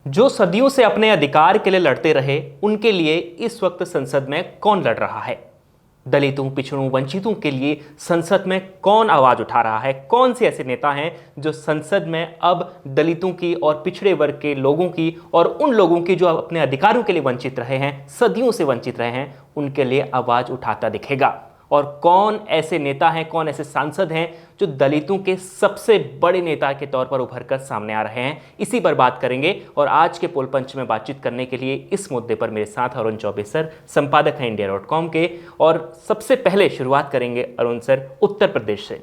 जो सदियों से अपने अधिकार के लिए लड़ते रहे, उनके लिए इस वक्त संसद में कौन लड़ रहा है? दलितों, पिछड़ों, वंचितों के लिए संसद में कौन आवाज उठा रहा है? कौन से ऐसे नेता हैं जो संसद में अब दलितों की और पिछड़े वर्ग के लोगों की और उन लोगों की जो अपने अधिकारों के लिए वंचित रहे हैं, सदियों से वंचित रहे हैं, उनके लिए आवाज उठाता दिखेगा? और कौन ऐसे नेता हैं, कौन ऐसे सांसद हैं जो दलितों के सबसे बड़े नेता के तौर पर उभर कर सामने आ रहे हैं? इसी पर बात करेंगे। और आज के पोल पंच में बातचीत करने के लिए इस मुद्दे पर मेरे साथ अरुण चौबे सर, संपादक हैं इंडिया.com के। और सबसे पहले शुरुआत करेंगे अरुण सर उत्तर प्रदेश से।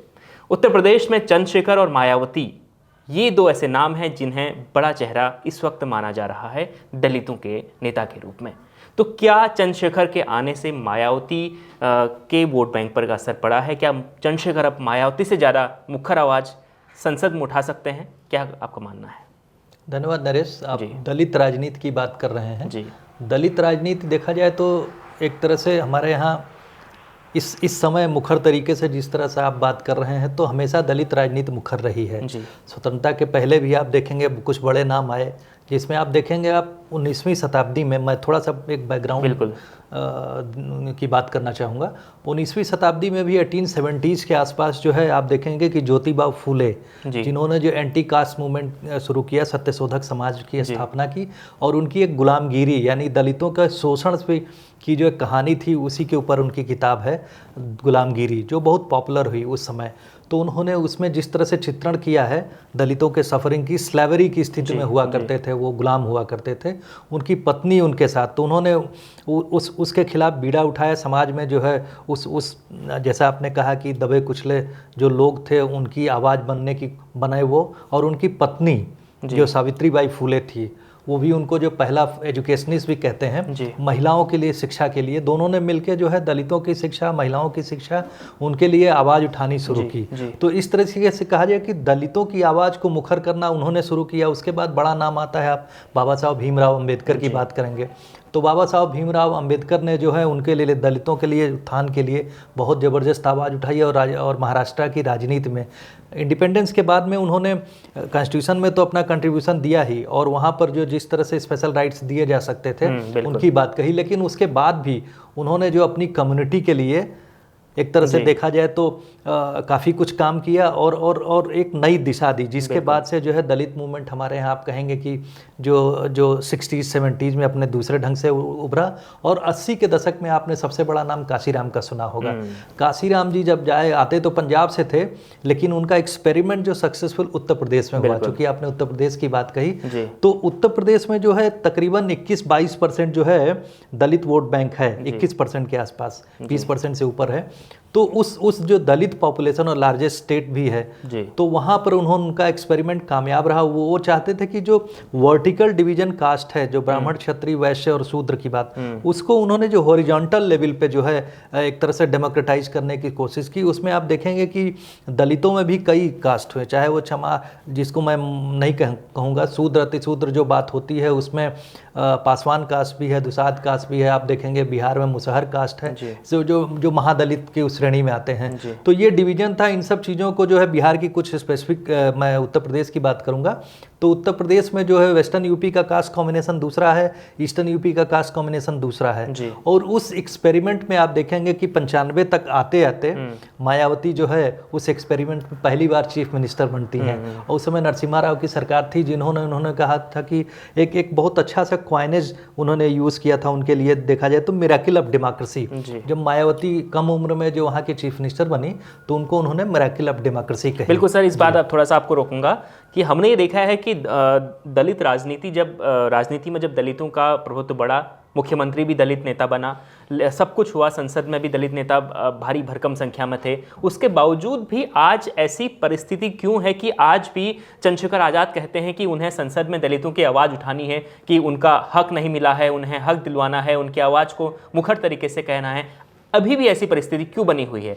उत्तर प्रदेश में चंद्रशेखर और मायावती, ये दो ऐसे नाम हैं जिन्हें बड़ा चेहरा इस वक्त माना जा रहा है दलितों के नेता के रूप में। तो क्या चंद्रशेखर के आने से मायावती के वोट बैंक पर असर पड़ा है? क्या चंद्रशेखर अब मायावती से ज़्यादा मुखर आवाज़ संसद में उठा सकते हैं? क्या आपका मानना है? धन्यवाद नरेश। आप दलित राजनीति की बात कर रहे हैं जी। दलित राजनीति देखा जाए तो एक तरह से हमारे यहाँ इस समय मुखर तरीके से जिस तरह से आप बात कर रहे हैं, तो हमेशा दलित राजनीति मुखर रही है। स्वतंत्रता के पहले भी आप देखेंगे कुछ बड़े नाम आए, जिसमें आप देखेंगे आप 19वीं शताब्दी में, मैं थोड़ा सा एक बैकग्राउंड की बात करना चाहूँगा। 19वीं शताब्दी में भी 1870s के आसपास जो है आप देखेंगे कि ज्योतिबा फूले, जिन्होंने जो एंटी कास्ट मूवमेंट शुरू किया, सत्यशोधक समाज की स्थापना की, और उनकी एक गुलामगिरी यानी दलितों का शोषण की जो एक कहानी थी, उसी के ऊपर उनकी किताब है गुलामगिरी, जो बहुत पॉपुलर हुई उस समय। तो उन्होंने उसमें जिस तरह से चित्रण किया है दलितों के सफरिंग की, स्लेवरी की स्थिति में हुआ करते थे, वो गुलाम हुआ करते थे, उनकी पत्नी उनके साथ, तो उन्होंने उसके खिलाफ बीड़ा उठाया। समाज में जो है उस जैसा आपने कहा कि दबे कुचले जो लोग थे, उनकी आवाज़ बने वो, और उनकी पत्नी जो सावित्रीबाई फूले थी, वो भी उनको जो पहला एजुकेशनिस्ट भी कहते हैं, महिलाओं के लिए शिक्षा के लिए, दोनों ने मिलकर जो है दलितों की शिक्षा, महिलाओं की शिक्षा, उनके लिए आवाज़ उठानी शुरू की। तो इस तरीके से कहा जाए कि दलितों की आवाज़ को मुखर करना उन्होंने शुरू किया। उसके बाद बड़ा नाम आता है, आप बाबा साहब भीमराव अम्बेडकर की बात करेंगे, तो बाबा साहब भीमराव अम्बेडकर ने जो है उनके लिए, दलितों के लिए, उत्थान के लिए बहुत ज़बरदस्त आवाज़ उठाई। और महाराष्ट्र की राजनीति में इंडिपेंडेंस के बाद में उन्होंने कॉन्स्टिट्यूशन में तो अपना कंट्रीब्यूशन दिया ही, और वहाँ पर जो जिस तरह से स्पेशल राइट्स दिए जा सकते थे उनकी बात कही, लेकिन उसके बाद भी उन्होंने जो अपनी कम्युनिटी के लिए एक तरह से देखा जाए तो काफ़ी कुछ काम किया और एक नई दिशा दी, जिसके बाद से जो है दलित मूवमेंट हमारे यहाँ आप कहेंगे कि जो 60s 70s में अपने दूसरे ढंग से उभरा। और 80 के दशक में आपने सबसे बड़ा नाम काशीराम का सुना होगा। काशीराम जी जब आते तो पंजाब से थे, लेकिन उनका एक्सपेरिमेंट जो सक्सेसफुल उत्तर प्रदेश में हुआ, चूँकि आपने उत्तर प्रदेश की बात कही, तो उत्तर प्रदेश में जो है तकरीबन 21-22% जो है दलित वोट बैंक है, 21% के आसपास, 20% से ऊपर है। तो उस जो दलित पॉपुलेशन और लार्जेस्ट स्टेट भी है, तो वहाँ पर उनका एक्सपेरिमेंट कामयाब रहा। वो चाहते थे कि जो वर्टिकल डिवीजन कास्ट है, जो ब्राह्मण, क्षत्रिय, वैश्य और शूद्र की बात, उसको उन्होंने जो हॉरिजॉन्टल लेवल पे जो है एक तरह से डेमोक्रेटाइज करने की कोशिश की। उसमें आप देखेंगे कि दलितों में भी कई कास्ट हुए, चाहे वो क्षमा, जिसको मैं नहीं कहूँगा, शूद्र अतिशूद्र जो बात होती है, उसमें पासवान कास्ट भी है, दुसाध कास्ट भी है। आप देखेंगे बिहार में मुसहर कास्ट है, जो महादलित की उस श्रेणी में आते हैं। तो ये डिवीजन था। इन सब चीज़ों को जो है बिहार की कुछ स्पेसिफिक, मैं उत्तर प्रदेश की बात करूंगा, तो उत्तर प्रदेश में जो है वेस्टर्न यूपी का कास्ट कॉम्बिनेशन दूसरा है, ईस्टर्न यूपी का कास्ट कॉम्बिनेशन दूसरा है। और उस एक्सपेरिमेंट में आप देखेंगे कि 95 तक आते आते मायावती जो है उस एक्सपेरिमेंट में पहली बार चीफ मिनिस्टर बनती हैं। और उस समय नरसिम्हा राव की सरकार थी, उन्होंने कहा था कि एक बहुत अच्छा सा क्वाइनेज उन्होंने यूज़ किया था उनके लिए, देखा जाए तो मिरेकल ऑफ डेमोक्रेसी। जब मायावती कम उम्र में जो वहाँ की चीफ मिनिस्टर बनी, तो उनको उन्होंने मिरेकल ऑफ डेमोक्रेसी कही। बिल्कुल सर, इस बात आप थोड़ा सा आपको रोकूंगा कि हमने ये देखा है कि दलित राजनीति में जब दलितों का प्रभुत्व बढ़ा, मुख्यमंत्री भी दलित नेता बना, सब कुछ हुआ, संसद में भी दलित नेता भारी भरकम संख्या में थे, उसके बावजूद भी आज ऐसी परिस्थिति क्यों है कि आज भी चंद्रशेखर आज़ाद कहते हैं कि उन्हें संसद में दलितों की आवाज़ उठानी है, कि उनका हक नहीं मिला है, उन्हें हक दिलवाना है, उनकी आवाज़ को मुखर तरीके से कहना है। अभी भी ऐसी परिस्थिति क्यों बनी हुई है?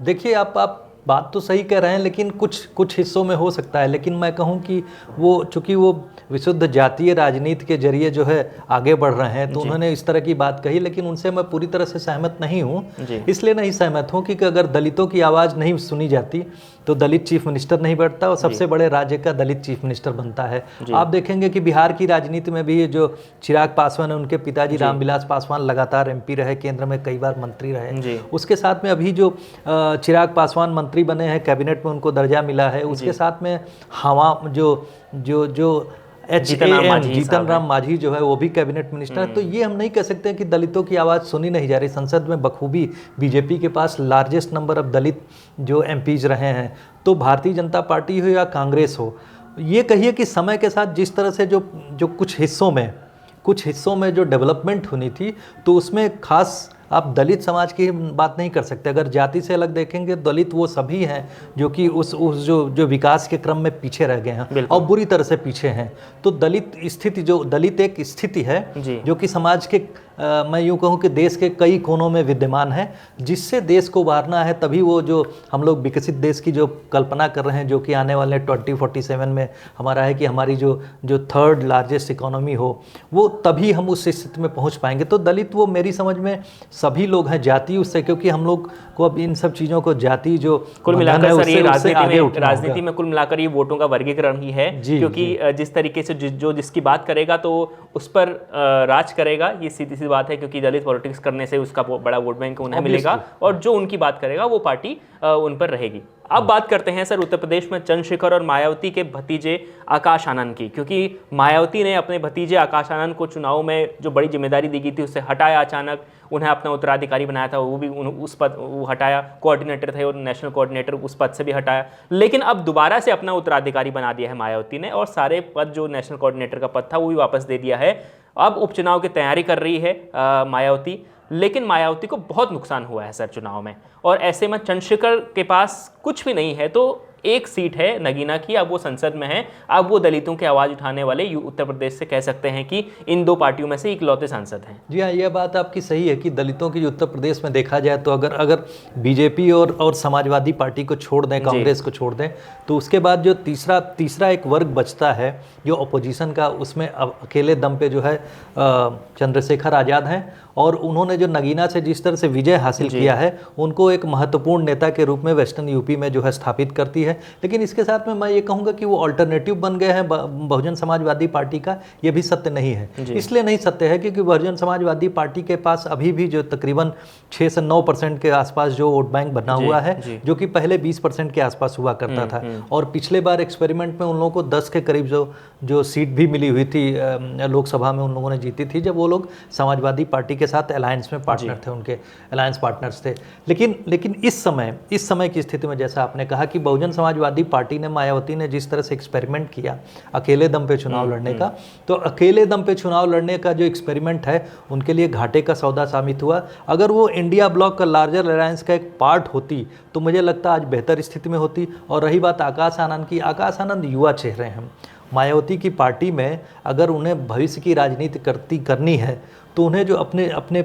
देखिए, आप बात तो सही कह रहे हैं, लेकिन कुछ हिस्सों में हो सकता है, लेकिन मैं कहूं कि चूंकि वो विशुद्ध जातीय राजनीति के जरिए जो है आगे बढ़ रहे हैं, तो उन्होंने इस तरह की बात कही, लेकिन उनसे मैं पूरी तरह से सहमत नहीं हूं। इसलिए नहीं सहमत हूं कि अगर दलितों की आवाज़ नहीं सुनी जाती तो दलित चीफ मिनिस्टर नहीं बैठता और सबसे बड़े राज्य का दलित चीफ मिनिस्टर बनता है। आप देखेंगे कि बिहार की राजनीति में भी जो चिराग पासवान है, उनके पिताजी रामविलास पासवान लगातार एमपी रहे, केंद्र में कई बार मंत्री रहे। उसके साथ में अभी जो चिराग पासवान मंत्री बने हैं, कैबिनेट में उनको दर्जा मिला है। उसके साथ में हवा जो जीतन राम मांझी जो है वो भी कैबिनेट मिनिस्टर है। तो ये हम नहीं कह सकते कि दलितों की आवाज़ सुनी नहीं जा रही। संसद में बखूबी बीजेपी के पास लार्जेस्ट नंबर ऑफ दलित जो एमपीज रहे हैं। तो भारतीय जनता पार्टी हो या कांग्रेस हो, ये कहिए कि समय के साथ जिस तरह से जो कुछ हिस्सों में जो डेवलपमेंट होनी थी, तो उसमें खास आप दलित समाज की बात नहीं कर सकते। अगर जाति से अलग देखेंगे, दलित वो सभी हैं जो कि उस जो विकास के क्रम में पीछे रह गए हैं और बुरी तरह से पीछे हैं। तो दलित एक स्थिति है जो कि समाज के मैं यूँ कहूँ कि देश के कई कोनों में विद्यमान है, जिससे देश को उभारना है। तभी वो जो हम लोग विकसित देश की जो कल्पना कर रहे हैं, जो कि आने वाले 2047 में हमारा है कि हमारी जो थर्ड लार्जेस्ट इकोनॉमी हो, वो तभी हम उस स्थिति में पहुंच पाएंगे। तो दलित वो मेरी समझ में सभी लोग हैं, जाति उससे, क्योंकि हम लोग को अब इन सब चीज़ों को जाति जो कुल मिलाकर सर ये राजनीति में कुल मिलाकर ये वोटों का वर्गीकरण ही है, क्योंकि जिस तरीके से जो जिसकी बात करेगा तो उस पर राज करेगा, ये सीधी सी बात है। क्योंकि दलित पॉलिटिक्स करने से उसका बड़ा वोट बैंक उन्हें मिलेगा और जो उनकी बात करेगा वो पार्टी उन पर रहेगी। अब बात करते हैं सर उत्तर प्रदेश में चंद्रशेखर और मायावती के भतीजे आकाश आनंद की, क्योंकि मायावती ने अपने भतीजे आकाश आनंद को चुनाव में जो बड़ी जिम्मेदारी दी गई थी उससे हटाया, अचानक उन्हें अपना उत्तराधिकारी बनाया था, वो भी उस पद वो हटाया। कोऑर्डिनेटर थे और नेशनल कोऑर्डिनेटर, उस पद से भी हटाया। लेकिन अब दोबारा से अपना उत्तराधिकारी बना दिया है मायावती ने, और सारे पद जो नेशनल कोऑर्डिनेटर का पद था वो भी वापस दे दिया है। अब उपचुनाव की तैयारी कर रही है मायावती, लेकिन मायावती को बहुत नुकसान हुआ है सर चुनाव में, और ऐसे में चंद्रशेखर के पास कुछ भी नहीं है। तो एक सीट है नगीना की, अब वो संसद में है, अब वो दलितों की आवाज़ उठाने वाले उत्तर प्रदेश से कह सकते हैं कि इन दो पार्टियों में से इकलौते सांसद हैं। जी हाँ, यह बात आपकी सही है कि दलितों की उत्तर प्रदेश में देखा जाए तो अगर बीजेपी और समाजवादी पार्टी को छोड़ दें, कांग्रेस को छोड़ दें, तो उसके बाद जो तीसरा एक वर्ग बचता है जो अपोजिशन का, उसमें अकेले दम पे जो है चंद्रशेखर आज़ाद हैं। और उन्होंने जो नगीना से जिस तरह से विजय हासिल किया है, उनको एक महत्वपूर्ण नेता के रूप में वेस्टर्न यूपी में जो है स्थापित करती है। लेकिन इसके साथ में मैं ये कहूँगा कि वो अल्टरनेटिव बन गए हैं बहुजन समाजवादी पार्टी का, ये भी सत्य नहीं है। इसलिए नहीं सत्य है क्योंकि बहुजन समाजवादी पार्टी के पास अभी भी जो तकरीबन 6 से 9% के आसपास जो वोट बैंक बना हुआ है, जो कि पहले 20% के आसपास हुआ करता था। और पिछले बार एक्सपेरिमेंट में उन लोगों को 10 के करीब जो सीट भी मिली हुई थी लोकसभा में, उन लोगों ने जीती थी, जब वो लोग समाजवादी पार्टी के साथ अलायंस में पार्टनर थे, उनके अलायंस पार्टनर्स थे। लेकिन इस समय की स्थिति में, जैसा आपने कहा कि बहुजन समाजवादी पार्टी ने, मायावती ने जिस तरह से एक्सपेरिमेंट किया अकेले दम पे चुनाव लड़ने का, तो अकेले दम पे चुनाव लड़ने का जो एक्सपेरिमेंट है उनके लिए घाटे का सौदा साबित हुआ। अगर वो इंडिया ब्लॉक का लार्जर अलायंस का एक पार्ट होती तो मुझे लगता है आज बेहतर स्थिति में होती। और रही बात आकाश आनंद की, आकाश आनंद युवा चेहरे हैं। मायावती की पार्टी में अगर उन्हें भविष्य की राजनीति करनी है तो उन्हें जो अपने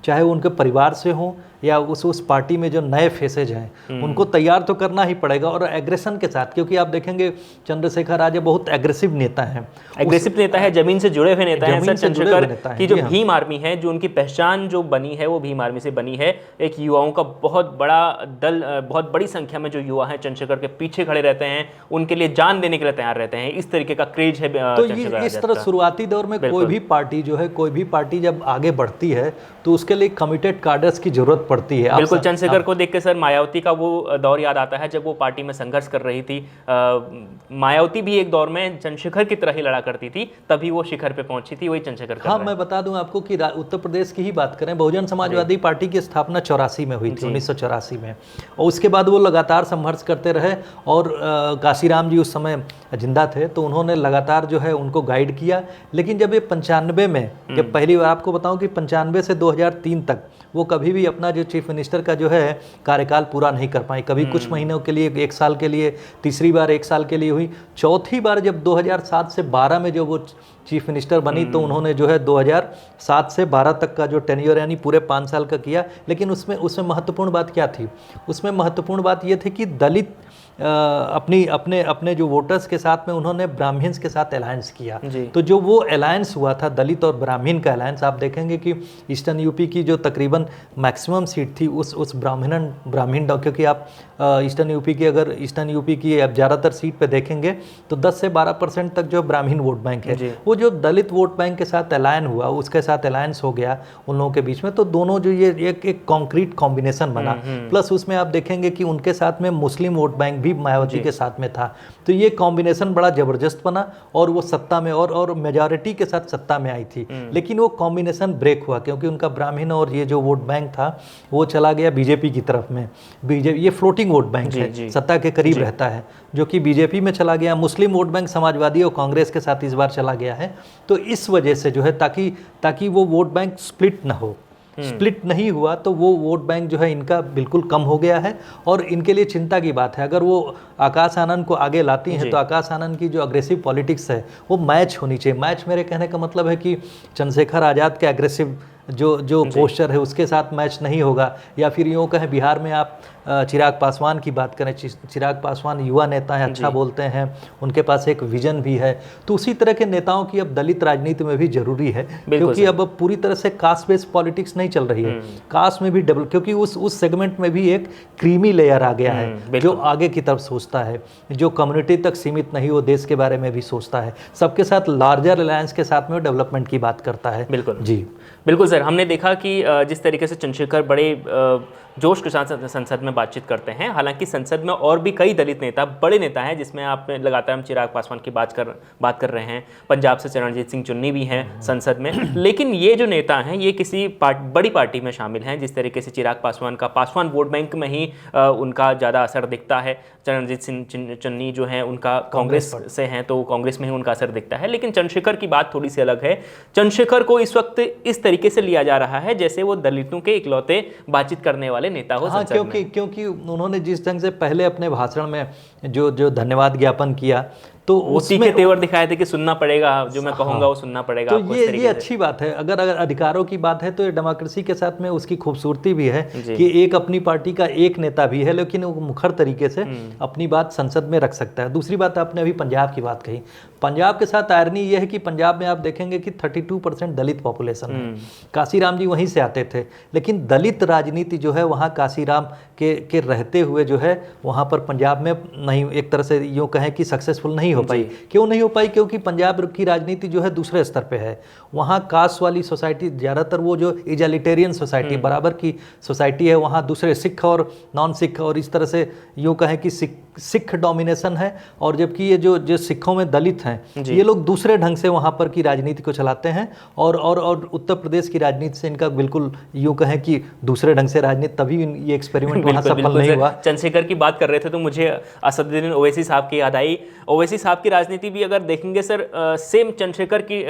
चाहे वो उनके परिवार से हो या उस पार्टी में जो नए फेसेज हैं उनको तैयार तो करना ही पड़ेगा, और एग्रेशन के साथ। क्योंकि आप देखेंगे चंद्रशेखर आज बहुत एग्रेसिव नेता हैं, जमीन से जुड़े हुए नेता हैं। चंद्रशेखर की जो भीम आर्मी है, जो उनकी पहचान जो बनी है वो भीम आर्मी से बनी है। एक युवाओं का बहुत बड़ा दल, बहुत बड़ी संख्या में जो युवा हैं चंद्रशेखर के पीछे खड़े रहते हैं, उनके लिए जान देने के लिए तैयार रहते हैं। इस तरीके का क्रेज है। तो इस तरह शुरुआती दौर में कोई भी पार्टी जब आगे बढ़ती है तो उसके लिए कमिटेड काडर्स की जरूरत पड़ती है। बिल्कुल, चंद्रशेखर को देख के सर मायावती का वो दौर याद आता है जब वो पार्टी में संघर्ष कर रही थी। मायावती भी एक दौर में चंद्रशेखर की तरह ही लड़ा करती थी, तभी वो शिखर पे पहुंची थी, वही चंद्रशेखर कर रहा है। मैं बता दूं आपको कि उत्तर प्रदेश की ही बात करें, बहुजन समाजवादी पार्टी की स्थापना 84 में हुई थी, 1984 में, और उसके बाद वो लगातार संघर्ष करते रहे। और काशीराम जी उस समय जिंदा थे तो उन्होंने लगातार जो है उनको गाइड किया। लेकिन जब ये 95 में, जब पहली बार आपको बताऊं कि 95 से 2003 तक वो कभी भी अपना जो चीफ मिनिस्टर का जो है कार्यकाल पूरा नहीं कर पाई। कभी कुछ महीनों के लिए, 1 साल के लिए, तीसरी बार 1 साल के लिए हुई, चौथी बार जब 2007 से 12 में जो वो चीफ मिनिस्टर बनी तो उन्होंने जो है 2007 से 12 तक का जो टेन्योर यानी पूरे 5 साल का किया। लेकिन उसमें महत्वपूर्ण बात क्या थी? उसमें महत्वपूर्ण बात ये थी कि दलित अपनी अपने अपने जो वोटर्स के साथ में उन्होंने ब्राह्मण्स के साथ अलायंस किया। जी। तो जो वो अलायंस हुआ था दलित और ब्राह्मण का अलायंस, आप देखेंगे कि ईस्टर्न यूपी की जो तकरीबन मैक्सिमम सीट थी उस ब्राह्मण क्योंकि आप ईस्टर्न यूपी की अगर ईस्टर्न यूपी की आप ज़्यादातर सीट पे देखेंगे तो 10 से 12% तक जो ब्राह्मण वोट बैंक है वो जो दलित वोट बैंक के साथ अलायन हुआ, उसके साथ अलायंस हो गया उन लोगों के बीच में, तो दोनों जो ये एक कॉन्क्रीट कॉम्बिनेशन बना। प्लस उसमें आप देखेंगे कि उनके साथ में मुस्लिम वोट बैंक भी मायावती के साथ में था, तो ये कॉम्बिनेशन बड़ा जबरदस्त बना और वो सत्ता में और मेजॉरिटी के साथ सत्ता में आई थी। लेकिन वो कॉम्बिनेशन ब्रेक हुआ क्योंकि उनका ब्राह्मण और ये जो वोट बैंक था वो चला गया बीजेपी की तरफ में। बीजेपी ये फ्लोटिंग वोट बैंक है, सत्ता के करीब रहता है, जो कि बीजेपी में चला गया। मुस्लिम वोट बैंक समाजवादी और कांग्रेस के साथ इस बार चला गया है। तो इस वजह से जो है ताकि वो वोट बैंक स्प्लिट ना हो, स्प्लिट नहीं हुआ तो वो वोट बैंक जो है इनका बिल्कुल कम हो गया है और इनके लिए चिंता की बात है। अगर वो आकाश आनंद को आगे लाती हैं तो आकाश आनंद की जो अग्रेसिव पॉलिटिक्स है वो मैच होनी चाहिए। मैच मेरे कहने का मतलब है कि चंद्रशेखर आज़ाद के एग्रेसिव जो पोस्चर है उसके साथ मैच नहीं होगा, या फिर यूँ कहें बिहार में आप चिराग पासवान की बात करें, चिराग पासवान युवा नेता हैं, अच्छा बोलते हैं, उनके पास एक विजन भी है, तो उसी तरह के नेताओं की अब दलित राजनीति में भी जरूरी है क्योंकि अब पूरी तरह से कास्ट बेस्ड पॉलिटिक्स नहीं चल रही है। कास्ट में भी क्योंकि उस सेगमेंट में भी एक क्रीमी लेयर आ गया है जो आगे की तरफ सोचता है, जो कम्युनिटी तक सीमित नहीं, वो देश के बारे में भी सोचता है, सबके साथ लार्जर अलायंस के साथ में डेवलपमेंट की बात करता है। बिल्कुल जी बिल्कुल सर, हमने देखा कि जिस तरीके से चंद्रशेखर बड़े जोश के साथ संसद में बातचीत करते हैं। हालांकि संसद में और भी कई दलित नेता, बड़े नेता हैं, जिसमें आप लगातार हम चिराग पासवान की बात कर रहे हैं, पंजाब से चरणजीत सिंह चुन्नी भी हैं संसद में। लेकिन ये जो नेता हैं ये किसी बड़ी पार्टी में शामिल हैं। जिस तरीके से चिराग पासवान का पासवान वोट बैंक में ही उनका ज़्यादा असर दिखता है, चरणजीत सिंह चुन्नी जो हैं उनका कांग्रेस से हैं तो कांग्रेस में ही उनका असर दिखता है। लेकिन चंद्रशेखर की बात थोड़ी सी अलग है। चंद्रशेखर को इस वक्त इस तरीके से लिया जा रहा है जैसे वो दलितों के इकलौते बातचीत करने वाले नेता हो। हाँ, क्योंकि उन्होंने जिस ढंग से पहले अपने भाषण में जो धन्यवाद ज्ञापन किया तो उसमें तेवर दिखाए थे कि सुनना पड़ेगा, जो मैं कहूँगा वो सुनना पड़ेगा। तो ये अच्छी बात है। अगर अधिकारों की बात है तो ये डेमोक्रेसी के साथ में उसकी खूबसूरती भी है कि एक अपनी पार्टी का एक नेता भी है लेकिन वो मुखर तरीके से अपनी बात संसद में रख सकता है। दूसरी बात, आपने अभी पंजाब की बात कही। पंजाब के साथ आयरनी ये है कि पंजाब में आप देखेंगे कि 32% दलित पॉपुलेशन है। काशीराम जी वहीं से आते थे, लेकिन दलित राजनीति जो है वहाँ काशीराम के रहते हुए जो है वहाँ पर पंजाब में नहीं, एक तरह से यूँ कहें कि सक्सेसफुल नहीं हो पाई। क्यों नहीं हो पाई? क्योंकि पंजाब की राजनीति जो है दूसरे स्तर पे है। वहाँ कास्ट वाली सोसाइटी, ज़्यादातर वो जो इजलिटेरियन सोसाइटी, बराबर की सोसाइटी है, वहाँ दूसरे सिख और नॉन सिख और इस तरह से यूँ कहें कि सिख डोमिनेशन है। और जबकि ये जो सिखों में दलित हैं ये लोग दूसरे ढंग से वहाँ पर की राजनीति को चलाते हैं और उत्तर प्रदेश की राजनीति से इनका बिल्कुल यूँ कहें कि दूसरे ढंग से राजनीति, तभी ये एक्सपेरिमेंट वहाँ सफल नहीं हुआ। चंद्रशेखर की बात कर रहे थे तो मुझे असदुद्दीन ओवैसी साहब की याद आई। ओवैसी साहब की राजनीति भी अगर देखेंगे सर सेम चंद्रशेखर की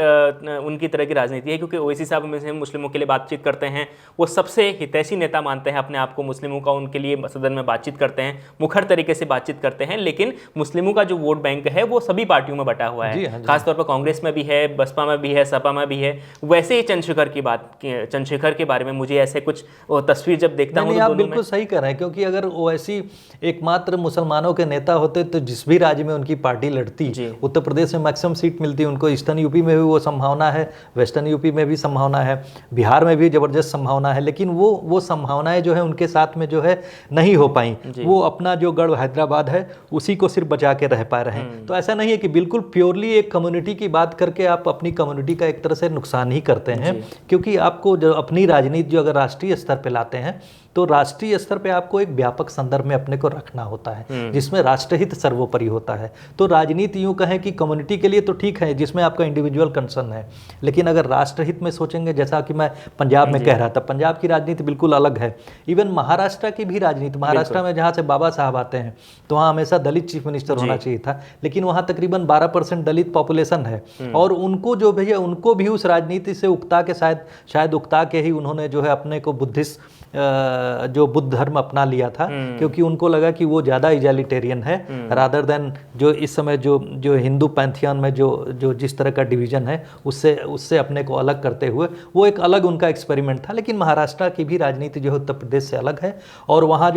उनकी तरह की राजनीति है, क्योंकि ओवैसी साहब मुस्लिमों के लिए बातचीत करते हैं, वो सबसे हितैषी नेता मानते हैं अपने आप को मुस्लिमों का, उनके लिए सदन में बातचीत करते हैं, मुखर तरीके से बातचीत करते हैं। लेकिन मुस्लिमों का जो वोट बैंक है वो सभी पार्टियों में बटा हुआ है, खासतौर पर कांग्रेस में भी है, बसपा में भी है, सपा में भी है। वैसे ही चंद्रशेखर के बारे में मुझे ऐसे कुछ तस्वीर जब देखता हूँ, आप बिल्कुल सही कर रहे हैं। क्योंकि अगर ओवैसी एकमात्र मुसलमानों के नेता होते तो जिस भी राज्य में उनकी पार्टी लड़ती, उत्तर प्रदेश में मैक्सिमम सीट मिलती उनको, ईस्टर्न यूपी में भी वो संभावना है, वेस्टर्न यूपी में भी संभावना है, बिहार में भी जबरदस्त संभावना है। लेकिन वो संभावनाएं जो है उनके साथ में जो है नहीं हो पाई। वो अपना जो गढ़ हैदराबाद है उसी को सिर्फ बचा के रह पा रहे हैं। तो ऐसा नहीं है कि बिल्कुल प्योरली एक कम्युनिटी की बात करके आप अपनी कम्युनिटी का एक तरह से नुकसान ही करते हैं। क्योंकि आपको जो अपनी राजनीति जो अगर राष्ट्रीय स्तर पे लाते हैं तो राष्ट्रीय स्तर पे आपको एक व्यापक संदर्भ में अपने को रखना होता है जिसमें राष्ट्रहित सर्वोपरि होता है। तो राजनीति यूँ कहें कि कम्युनिटी के लिए तो ठीक है जिसमें आपका इंडिविजुअल कंसर्न है, लेकिन अगर राष्ट्रहित में सोचेंगे, जैसा कि मैं पंजाब में कह रहा था, पंजाब की राजनीति बिल्कुल अलग है। इवन महाराष्ट्र की भी राजनीति, महाराष्ट्र में जहाँ से बाबा साहब आते हैं तो वहाँ हमेशा दलित चीफ मिनिस्टर होना चाहिए था, लेकिन वहाँ तकरीबन 12% दलित पॉपुलेशन है। और उनको जो भैया उनको भी उस राजनीति से उकता के शायद उकता के ही उन्होंने जो है अपने को बुद्धिस्ट जो बुद्ध धर्म अपना लिया था, क्योंकि उनको लगा कि वो ज़्यादा इजैलिटेरियन है रादर देन जो इस समय जो हिंदू पैंथियन में जो जिस तरह का डिवीज़न है उससे अपने को अलग करते हुए वो एक अलग उनका एक्सपेरिमेंट था। लेकिन महाराष्ट्र की भी राजनीति जो है उत्तर प्रदेश से अलग है, और वहाँ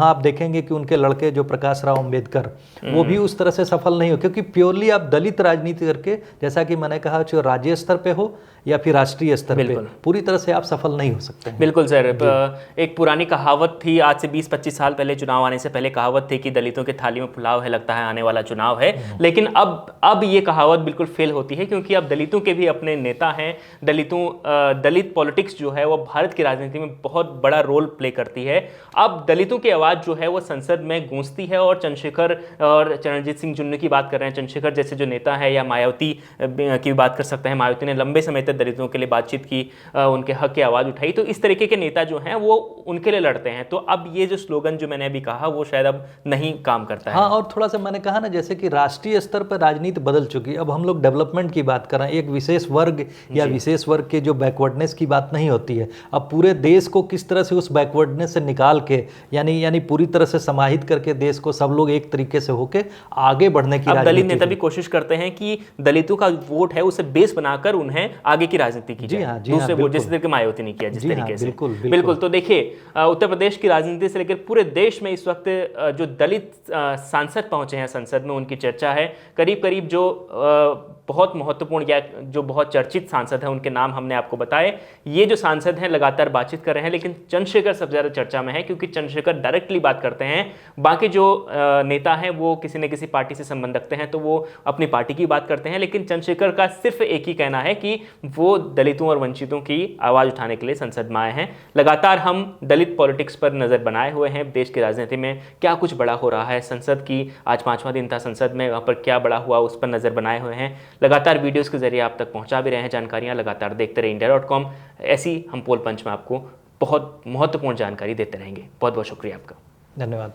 आप देखेंगे कि उनके लड़के जो प्रकाश राव अम्बेडकर वो भी उस तरह से सफल नहीं हो, क्योंकि प्योरली आप दलित राजनीति करके, जैसा कि मैंने कहा, जो राज्य स्तर पे हो या फिर राष्ट्रीय स्तर पे, पूरी तरह से आप सफल नहीं हो सकते हैं। बिल्कुल सर, एक पुरानी कहावत थी, आज से 20-25 साल पहले चुनाव आने से पहले कहावत थी कि दलितों के थाली में पुलाव है, लगता है आने वाला चुनाव है। लेकिन अब ये कहावत बिल्कुल फेल होती है, क्योंकि अब दलितों के भी अपने नेता हैं। दलित पॉलिटिक्स जो है वो भारत की राजनीति में बहुत बड़ा रोल प्ले करती है। अब दलितों की आवाज़ जो है वो संसद में गूंजती है, और चंद्रशेखर और चरणजीत सिंह जुन्नू की बात कर रहे हैं, चंद्रशेखर जैसे जो नेता है, या मायावती की बात कर सकते हैं। मायावती ने लंबे समय तक दलितों के लिए बातचीत की, उनके हक की आवाज़ उठाई। तो इस तरीके के नेता जो हैं वो उनके लिए लड़ते हैं। तो अब ये जो स्लोगन जो मैंने अभी कहा वो शायद अब नहीं काम करता है। हाँ, और थोड़ा सा मैंने कहा ना, जैसे कि राष्ट्रीय स्तर पर राजनीति बदल चुकी है। अब हम लोग डेवलपमेंट की बात कर रहे हैं, एक विशेष वर्ग या विशेष वर्ग के जो बैकवर्डनेस की बात नहीं होती है। अब पूरे देश को किस तरह से उस बैकवर्डनेस से निकाल के, यानी पूरी तरह से समाहित करके देश को सब लोग एक तरीके से होके आगे बढ़ने की राजनीति। दलित नेता भी कोशिश करते हैं कि दलितों का वोट है उसे बेस बनाकर उन्हें आगे की राजनीति की जाए, दूसरे वोट, जिस तरीके मायावती ने किया, जिस तरीके से। बिल्कुल। तो देखिए, उत्तर प्रदेश की राजनीति से लेकर पूरे देश में इस वक्त जो दलित सांसद पहुंचे हैं संसद में, उनकी चर्चा है। करीब करीब जो बहुत महत्वपूर्ण या जो बहुत चर्चित सांसद हैं उनके नाम हमने आपको बताए। ये जो सांसद हैं लगातार बातचीत कर रहे हैं, लेकिन चंद्रशेखर सबसे ज़्यादा चर्चा में है, क्योंकि चंद्रशेखर डायरेक्टली बात करते हैं। बाकी जो नेता हैं वो किसी न किसी पार्टी से संबंध रखते हैं, तो वो अपनी पार्टी की बात करते हैं। लेकिन चंद्रशेखर का सिर्फ एक ही कहना है कि वो दलितों और वंचितों की आवाज़ उठाने के लिए संसद में आए हैं। लगातार हम दलित पॉलिटिक्स पर नज़र बनाए हुए हैं। देश की राजनीति में क्या कुछ बड़ा हो रहा है, संसद की आज 5वां दिन था संसद में, वहाँ पर क्या बड़ा हुआ उस पर नज़र बनाए हुए हैं। लगातार वीडियोस के जरिए आप तक पहुंचा भी रहे हैं जानकारियां। लगातार देखते रहे इंडिया.com। ऐसी हम पोल पंच में आपको बहुत महत्वपूर्ण जानकारी देते रहेंगे। बहुत बहुत शुक्रिया आपका। धन्यवाद।